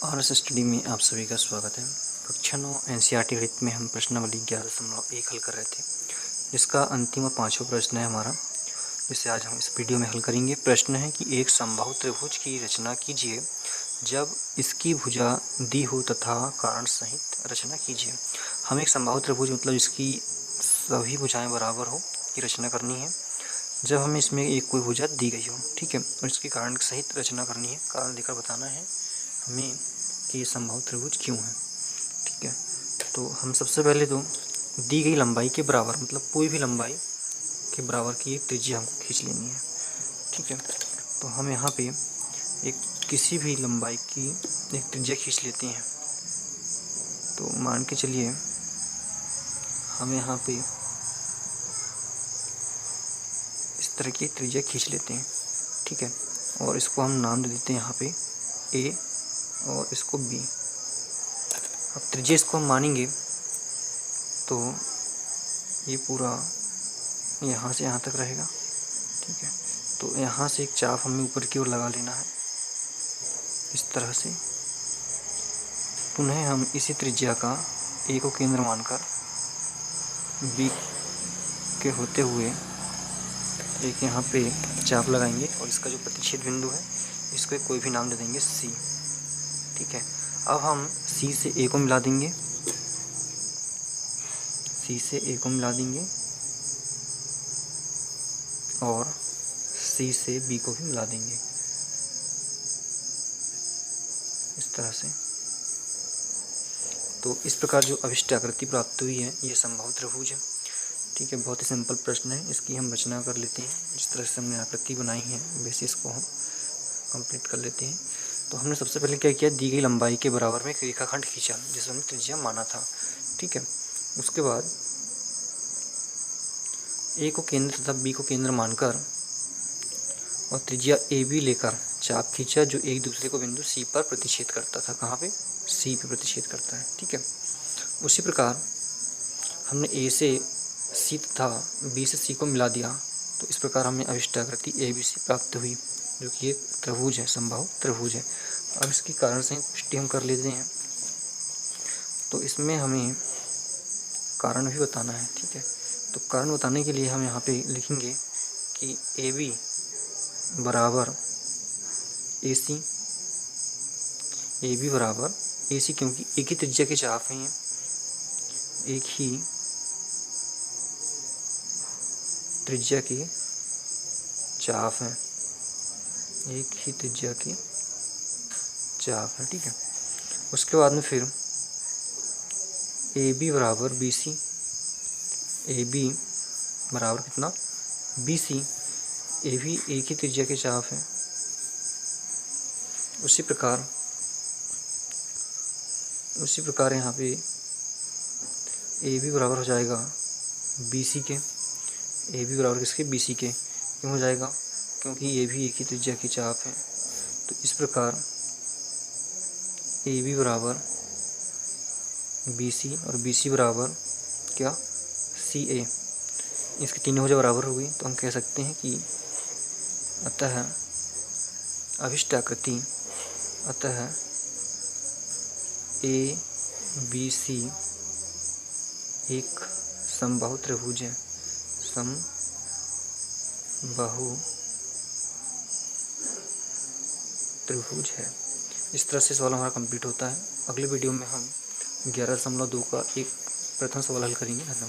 Honours study में आप सभी का स्वागत है। कक्षा 9 एनसीईआरटी गणित में हम प्रश्नावली 11.1 हल कर रहे थे, जिसका अंतिम और पांचवा प्रश्न है हमारा, जिसे आज हम इस वीडियो में हल करेंगे। प्रश्न है कि एक समबाहु त्रिभुज की रचना कीजिए जब इसकी भुजा दी हो तथा कारण सहित रचना कीजिए। हम एक समबाहु त्रिभुज मतलब इसकी सभी भुजाएं बराबर हो की रचना करनी है जब हमें इसमें एक कोई भुजा दी गई हो, ठीक है, और इसके कारण सहित रचना करनी है। कारण देकर बताना है हमें कि ये समबाहु त्रिभुज क्यों है, ठीक है। तो हम सबसे पहले तो दी गई लंबाई के बराबर मतलब कोई भी लंबाई के बराबर की एक त्रिज्या हमको खींच लेनी है, ठीक है। तो हम यहाँ पे एक किसी भी लंबाई की एक त्रिज्या खींच लेते हैं। तो मान के चलिए हम यहाँ पे इस तरह की त्रिज्या खींच लेते हैं, ठीक है, और इसको हम नाम दे देते हैं यहाँ पे ए और इसको बी। अब त्रिज्या इसको हम मानेंगे तो ये पूरा यहाँ से यहाँ तक रहेगा, ठीक है। तो यहाँ से एक चाप हमें ऊपर की ओर लगा लेना है इस तरह से। पुनः हम इसी त्रिज्या का ए को केंद्र मानकर बी के होते हुए एक यहाँ पे चाप लगाएंगे और इसका जो प्रतिच्छेद बिंदु है इसको कोई भी नाम दे देंगे सी, ठीक है। अब हम सी से ए को मिला देंगे, सी से ए को मिला देंगे और सी से बी को भी मिला देंगे इस तरह से। तो इस प्रकार जो अभिष्ट आकृति प्राप्त हुई है ये समबाहु त्रिभुज है, ठीक है। बहुत ही सिंपल प्रश्न है, इसकी हम रचना कर लेते हैं। जिस तरह से हमने आकृति बनाई है बेसिस को हम कंप्लीट कर लेते हैं। तो हमने सबसे पहले क्या किया, दी गई लंबाई के बराबर में एक रेखाखंड खींचा जिसे हमने त्रिज्या माना था, ठीक है। उसके बाद ए को केंद्र तथा बी को केंद्र मानकर और त्रिज्या ए बी लेकर चाप खींचा जो एक दूसरे को बिंदु सी पर प्रतिच्छेद करता था। कहाँ पे? सी पे प्रतिच्छेद करता है, ठीक है। उसी प्रकार हमने ए से सी तथा बी से सी को मिला दिया, तो इस प्रकार हमें अभिष्ट आकृति ए बी सी प्राप्त हुई जो कि एक त्रिभुज है, समबाहु त्रिभुज है। अब इसकी कारण सहित पुष्टि हम कर लेते हैं। तो इसमें हमें कारण भी बताना है, ठीक है। तो कारण बताने के लिए हम यहाँ पे लिखेंगे कि ए बी बराबर ए सी, ए बी बराबर ए सी, क्योंकि एक ही त्रिज्या के चाप हैं, एक ही त्रिज्या के चाप हैं, एक ही त्रिज्या के चाप है, ठीक है। उसके बाद में फिर ए बी बराबर बी सी, ए बी बराबर कितना, बी सी, ए भी एक ही त्रिज्या के चाप है। उसी प्रकार यहाँ पे ए बी बराबर हो जाएगा बी सी के, ए बी बराबर किसके, बी सी के। क्यों हो जाएगा, क्योंकि ये भी एक ही त्रिज्या की चाप है। तो इस प्रकार ए बी बराबर बी सी और बी सी बराबर क्या, सी ए। इसकी तीनों भुजा बराबर हो गई, तो हम कह सकते हैं कि अतः अभिष्ट आकृति, अतः ए बी सी एक समबाहु त्रिभुज है, समबाहु त्रिभुज है। इस तरह से सवाल हमारा कंप्लीट होता है। अगले वीडियो में हम 11.2 का एक प्रथम सवाल हल करेंगे। धन्यवाद।